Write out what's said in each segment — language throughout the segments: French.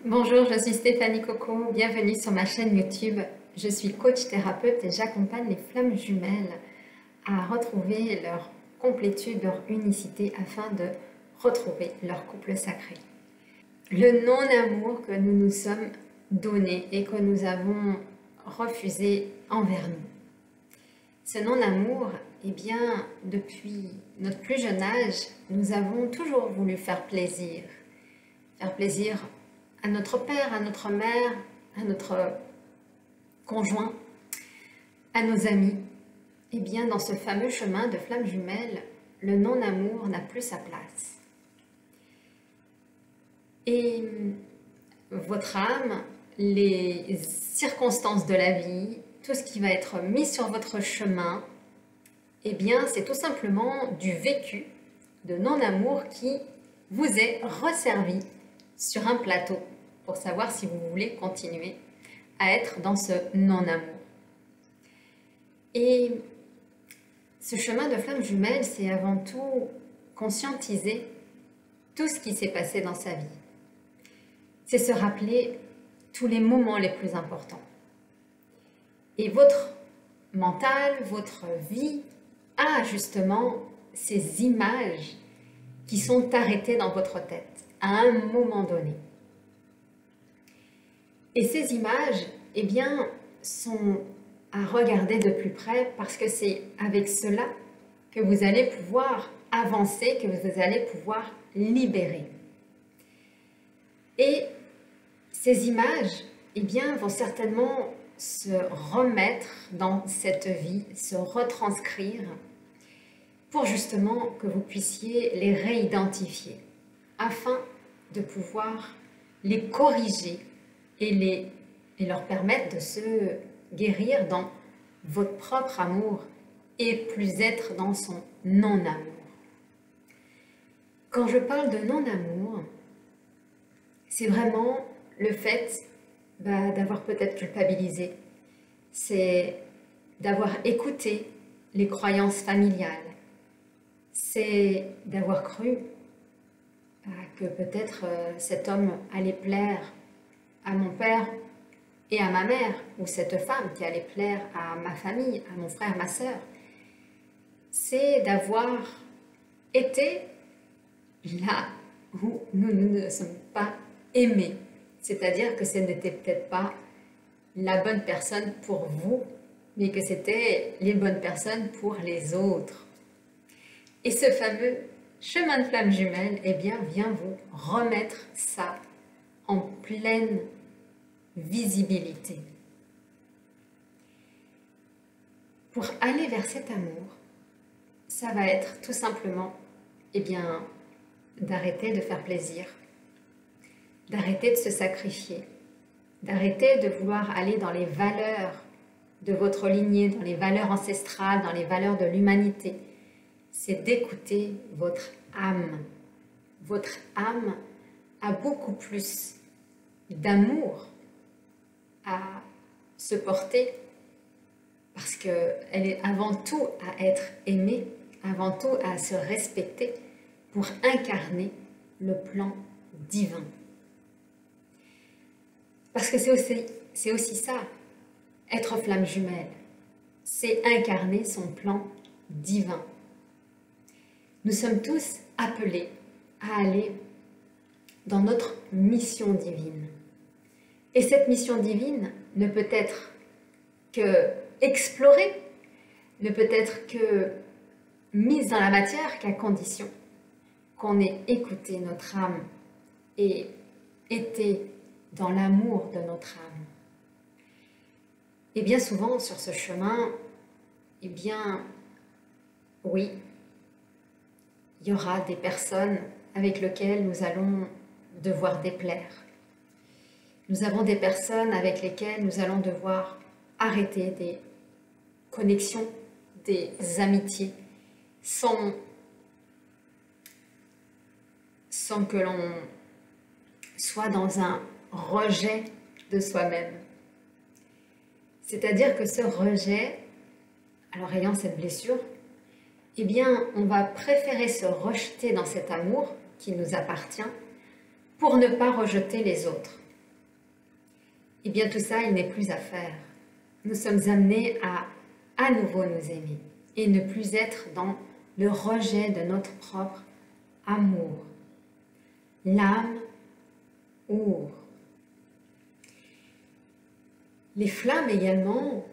Bonjour, je suis Stéphanie Coco, bienvenue sur ma chaîne YouTube. Je suis coach thérapeute et j'accompagne les flammes jumelles à retrouver leur complétude, leur unicité afin de retrouver leur couple sacré. Le non-amour que nous nous sommes donné et que nous avons refusé envers nous. Ce non-amour, eh bien, depuis notre plus jeune âge, nous avons toujours voulu faire plaisir à notre père, à notre mère, à notre conjoint, à nos amis. Eh bien, dans ce fameux chemin de flammes jumelles, le non-amour n'a plus sa place. Et votre âme, les circonstances de la vie, tout ce qui va être mis sur votre chemin, eh bien, c'est tout simplement du vécu de non-amour qui vous est resservi sur un plateau pour savoir si vous voulez continuer à être dans ce non-amour. Et ce chemin de flammes jumelles, c'est avant tout conscientiser tout ce qui s'est passé dans sa vie. C'est se rappeler tous les moments les plus importants. Et votre mental, votre vie a justement ces images qui sont arrêtées dans votre tête à un moment donné. Et ces images, eh bien, sont à regarder de plus près parce que c'est avec cela que vous allez pouvoir avancer, que vous allez pouvoir libérer. Et ces images, eh bien, vont certainement se remettre dans cette vie, se retranscrire pour justement que vous puissiez les réidentifier afin de pouvoir les corriger et leur permettre de se guérir dans votre propre amour et plus être dans son non-amour. Quand je parle de non-amour, c'est vraiment le fait d'avoir peut-être culpabilisé, c'est d'avoir écouté les croyances familiales, c'est d'avoir cru que peut-être cet homme allait plaire à mon père et à ma mère, ou cette femme qui allait plaire à ma famille, à mon frère, ma sœur. C'est d'avoir été là où nous ne sommes pas aimés. C'est-à-dire que ce n'était peut-être pas la bonne personne pour vous, mais que c'était les bonnes personnes pour les autres. Et ce fameux chemin de flammes jumelles, eh bien, vient vous remettre ça en pleine visibilité. Pour aller vers cet amour, ça va être tout simplement, eh bien, d'arrêter de faire plaisir, d'arrêter de se sacrifier, d'arrêter de vouloir aller dans les valeurs de votre lignée, dans les valeurs ancestrales, dans les valeurs de l'humanité. C'est d'écouter votre âme. Votre âme a beaucoup plus d'amour à se porter parce qu'elle est avant tout à être aimée, avant tout à se respecter pour incarner le plan divin. Parce que c'est aussi ça, être flamme jumelle, c'est incarner son plan divin. Nous sommes tous appelés à aller dans notre mission divine. Et cette mission divine ne peut être que explorée, ne peut être que mise dans la matière qu'à condition qu'on ait écouté notre âme et été dans l'amour de notre âme. Et bien souvent sur ce chemin, eh bien, oui, il y aura des personnes avec lesquelles nous allons devoir déplaire. Nous avons des personnes avec lesquelles nous allons devoir arrêter des connexions, des amitiés, sans que l'on soit dans un rejet de soi-même. C'est-à-dire que ce rejet, alors ayant cette blessure, eh bien, on va préférer se rejeter dans cet amour qui nous appartient pour ne pas rejeter les autres. eh bien tout ça, il n'est plus à faire. Nous sommes amenés à nouveau nous aimer et ne plus être dans le rejet de notre propre amour. L'âme ouvre. Les flammes également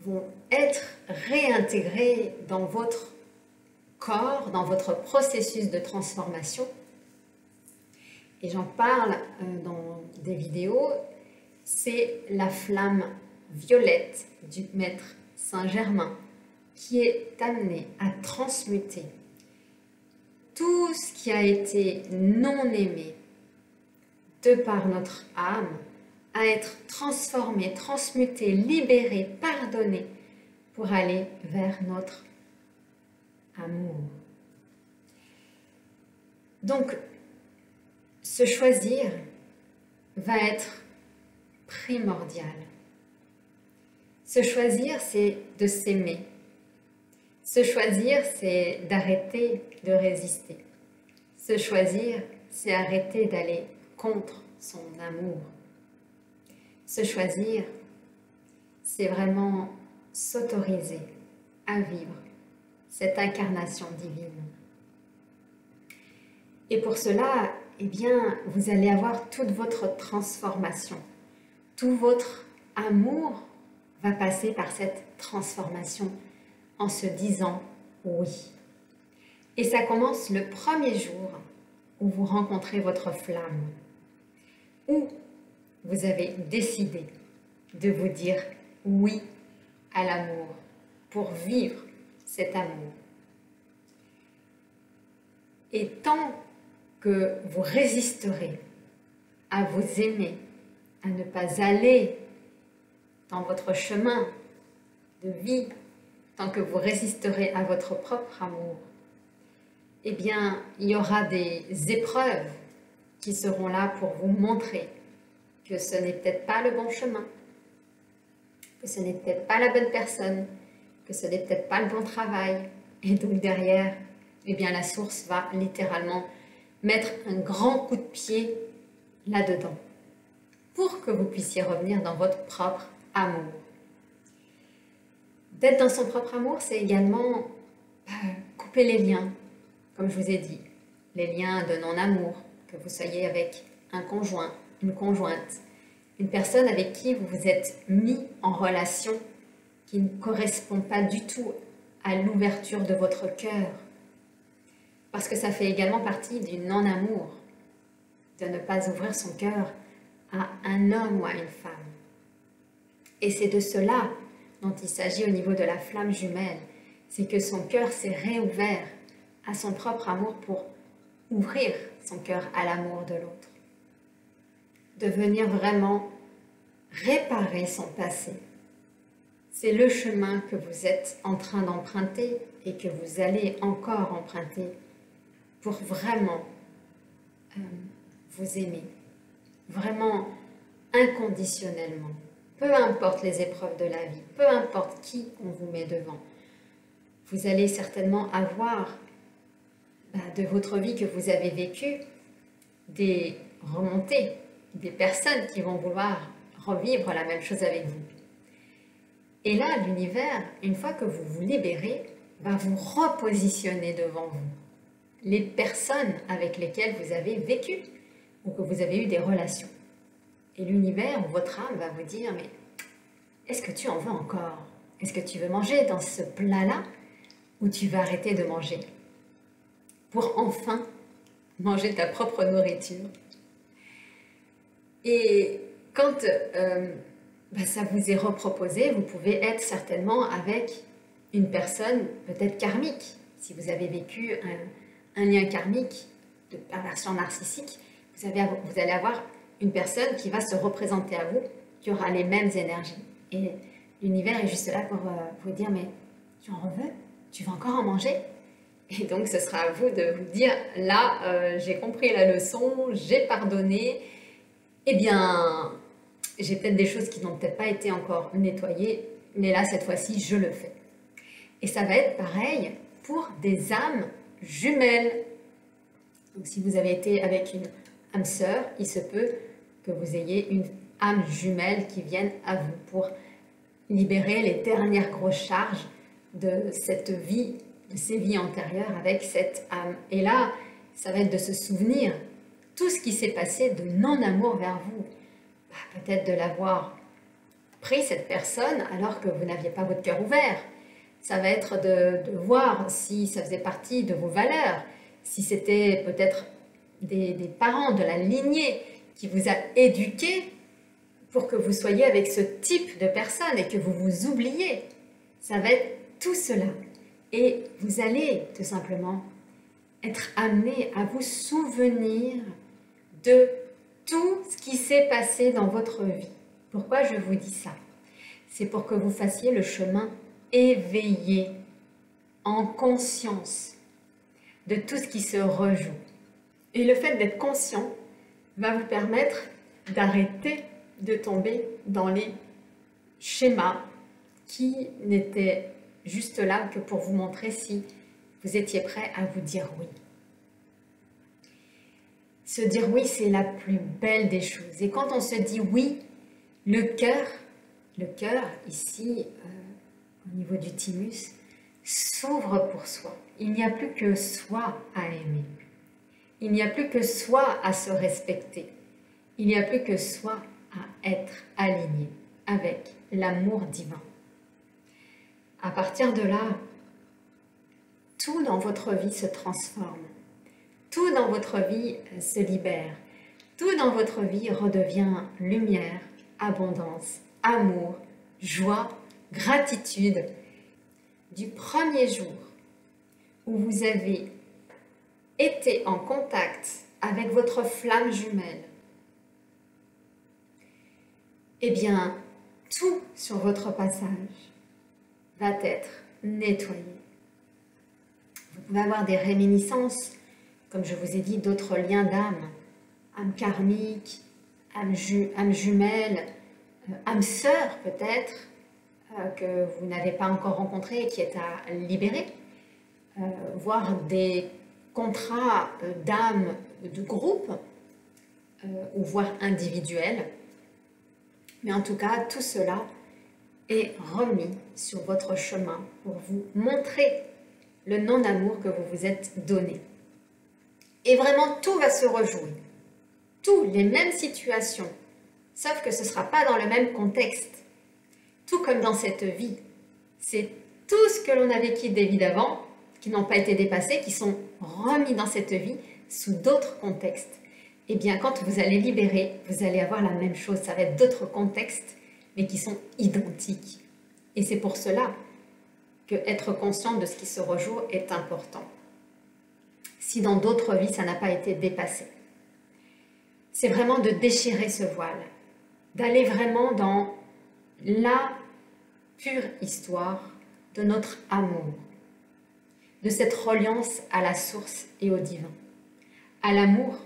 vont être réintégrées dans votre corps, dans votre processus de transformation. Et j'en parle dans des vidéos, c'est la flamme violette du maître Saint-Germain qui est amenée à transmuter tout ce qui a été non aimé de par notre âme, à être transformé, transmuté, libéré, pardonné pour aller vers notre amour. Donc, se choisir va être primordial. Se choisir, c'est de s'aimer. Se choisir, c'est d'arrêter de résister. Se choisir, c'est arrêter d'aller contre son amour. Se choisir, c'est vraiment s'autoriser à vivre cette incarnation divine. Et pour cela, eh bien, vous allez avoir toute votre transformation. Tout votre amour va passer par cette transformation en se disant oui. Et ça commence le premier jour où vous rencontrez votre flamme, où vous avez décidé de vous dire oui à l'amour pour vivre cet amour. Et tant que vous résisterez à vous aimer, à ne pas aller dans votre chemin de vie, tant que vous résisterez à votre propre amour, eh bien, il y aura des épreuves qui seront là pour vous montrer que ce n'est peut-être pas le bon chemin, que ce n'est peut-être pas la bonne personne, que ce n'est peut-être pas le bon travail. Et donc derrière, eh bien, la source va littéralement mettre un grand coup de pied là-dedans pour que vous puissiez revenir dans votre propre amour. D'être dans son propre amour, c'est également couper les liens, comme je vous ai dit, les liens de non-amour, que vous soyez avec un conjoint, une conjointe, une personne avec qui vous vous êtes mis en relation qui ne correspond pas du tout à l'ouverture de votre cœur. Parce que ça fait également partie du non-amour, de ne pas ouvrir son cœur à un homme ou à une femme. Et c'est de cela dont il s'agit au niveau de la flamme jumelle, c'est que son cœur s'est réouvert à son propre amour pour ouvrir son cœur à l'amour de l'autre. De venir vraiment réparer son passé. C'est le chemin que vous êtes en train d'emprunter et que vous allez encore emprunter pour vraiment vous aimer, vraiment inconditionnellement. Peu importe les épreuves de la vie, peu importe qui on vous met devant, vous allez certainement avoir de votre vie que vous avez vécue des remontées, des personnes qui vont vouloir revivre la même chose avec vous. Et là, l'univers, une fois que vous vous libérez, va vous repositionner devant vous les personnes avec lesquelles vous avez vécu ou que vous avez eu des relations. Et l'univers ou votre âme va vous dire, mais est-ce que tu en veux encore? Est-ce que tu veux manger dans ce plat-là ou tu vas arrêter de manger pour enfin manger ta propre nourriture? Et quand ça vous est reproposé, vous pouvez être certainement avec une personne peut-être karmique. Si vous avez vécu un lien karmique de perversion narcissique, vous allez avoir une personne qui va se représenter à vous, qui aura les mêmes énergies. Et l'univers est juste là pour vous dire, mais tu en veux? Tu vas encore en manger? Et donc ce sera à vous de vous dire, là, j'ai compris la leçon, j'ai pardonné, eh bien, j'ai peut-être des choses qui n'ont peut-être pas été encore nettoyées, mais là, cette fois-ci, je le fais. Et ça va être pareil pour des âmes jumelles. Donc si vous avez été avec une âme sœur, il se peut que vous ayez une âmes jumelles qui viennent à vous pour libérer les dernières grosses charges de cette vie, de ces vies antérieures avec cette âme. Et là, ça va être de se souvenir tout ce qui s'est passé de non-amour vers vous. Peut-être de l'avoir pris, cette personne, alors que vous n'aviez pas votre cœur ouvert. Ça va être de voir si ça faisait partie de vos valeurs, si c'était peut-être des parents de la lignée qui vous a éduqué pour que vous soyez avec ce type de personne et que vous vous oubliez. Ça va être tout cela. Et vous allez tout simplement être amené à vous souvenir de tout ce qui s'est passé dans votre vie. Pourquoi je vous dis ça? C'est pour que vous fassiez le chemin éveillé, en conscience de tout ce qui se rejoue. Et le fait d'être conscient va vous permettre d'arrêter de tomber dans les schémas qui n'étaient juste là que pour vous montrer si vous étiez prêt à vous dire oui. Se dire oui, c'est la plus belle des choses. Et quand on se dit oui, le cœur ici, au niveau du thymus, s'ouvre pour soi. Il n'y a plus que soi à aimer. Il n'y a plus que soi à se respecter. Il n'y a plus que soi à être aligné avec l'amour divin. À partir de là, tout dans votre vie se transforme. Tout dans votre vie se libère. Tout dans votre vie redevient lumière, abondance, amour, joie, gratitude. Du premier jour où vous avez été en contact avec votre flamme jumelle, eh bien, tout sur votre passage va être nettoyé. Vous pouvez avoir des réminiscences, comme je vous ai dit, d'autres liens d'âme, âme karmique, âme jumelle, âme sœur peut-être, que vous n'avez pas encore rencontré et qui est à libérer, voire des contrats d'âme de groupe, ou voire individuels. Mais en tout cas, tout cela est remis sur votre chemin pour vous montrer le non-amour que vous vous êtes donné. Et vraiment, tout va se rejouer. Tous les mêmes situations, sauf que ce ne sera pas dans le même contexte. Tout comme dans cette vie. C'est tout ce que l'on a vécu des vies d'avant, qui n'ont pas été dépassés, qui sont remis dans cette vie sous d'autres contextes. Et bien, quand vous allez libérer, vous allez avoir la même chose. Ça va être d'autres contextes, mais qui sont identiques. Et c'est pour cela que être conscient de ce qui se rejoue est important. Si dans d'autres vies, ça n'a pas été dépassé. C'est vraiment de déchirer ce voile, d'aller vraiment dans la pure histoire de notre amour, de cette reliance à la source et au divin, à l'amour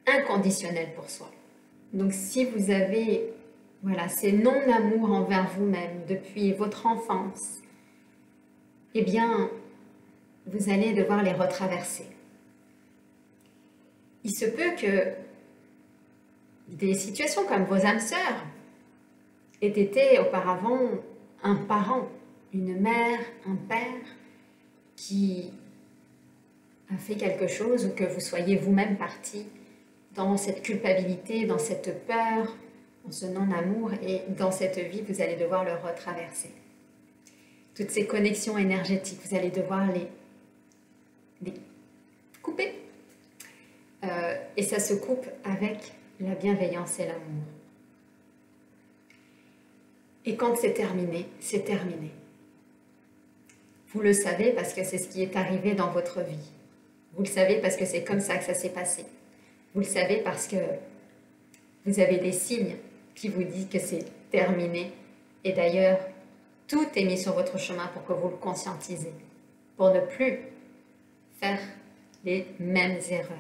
inconditionnel pour soi. Donc si vous avez ces non-amours envers vous-même depuis votre enfance, eh bien, vous allez devoir les retraverser. Il se peut que des situations comme vos âmes sœurs aient été auparavant un parent, une mère, un père qui a fait quelque chose, ou que vous soyez vous-même parti dans cette culpabilité, dans cette peur, dans ce non-amour, et dans cette vie, vous allez devoir le retraverser. Toutes ces connexions énergétiques, vous allez devoir les couper. Et ça se coupe avec la bienveillance et l'amour. Et quand c'est terminé, c'est terminé. Vous le savez parce que c'est ce qui est arrivé dans votre vie. Vous le savez parce que c'est comme ça que ça s'est passé. Vous le savez parce que vous avez des signes qui vous disent que c'est terminé. Et d'ailleurs, tout est mis sur votre chemin pour que vous le conscientisez, pour ne plus faire les mêmes erreurs.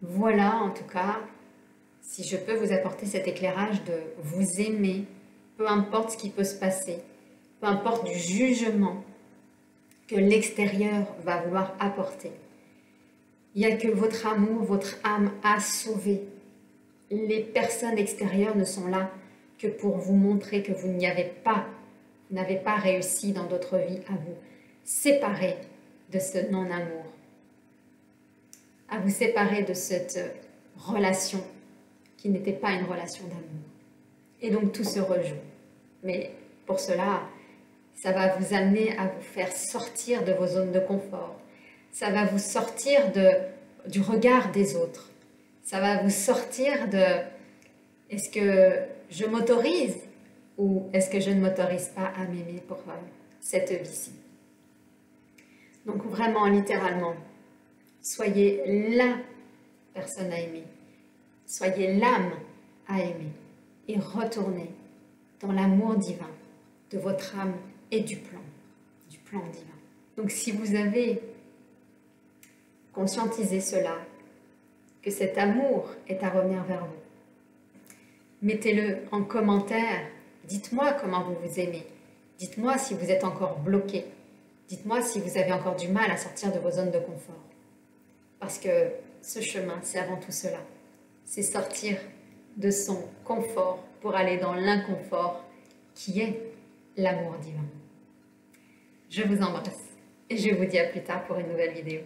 Voilà, en tout cas, si je peux vous apporter cet éclairage de vous aimer, peu importe ce qui peut se passer, peu importe du jugement que l'extérieur va vouloir apporter. Il n'y a que votre amour, votre âme à sauver. les personnes extérieures ne sont là que pour vous montrer que vous n'avez pas réussi dans d'autres vies à vous séparer de ce non-amour, à vous séparer de cette relation qui n'était pas une relation d'amour. Et donc tout se rejoue. Mais pour cela, ça va vous amener à vous faire sortir de vos zones de confort. Ça va vous sortir du regard des autres. Ça va vous sortir de est-ce que je m'autorise ou est-ce que je ne m'autorise pas à m'aimer pour cette vie-ci. Donc vraiment, littéralement, soyez la personne à aimer. Soyez l'âme à aimer et retournez dans l'amour divin de votre âme et du plan divin. Donc si vous avez conscientisé cela, que cet amour est à revenir vers vous, mettez-le en commentaire, dites-moi comment vous vous aimez, dites-moi si vous êtes encore bloqué, dites-moi si vous avez encore du mal à sortir de vos zones de confort. Parce que ce chemin, c'est avant tout cela, c'est sortir de son confort pour aller dans l'inconfort qui est l'amour divin. Je vous embrasse et je vous dis à plus tard pour une nouvelle vidéo.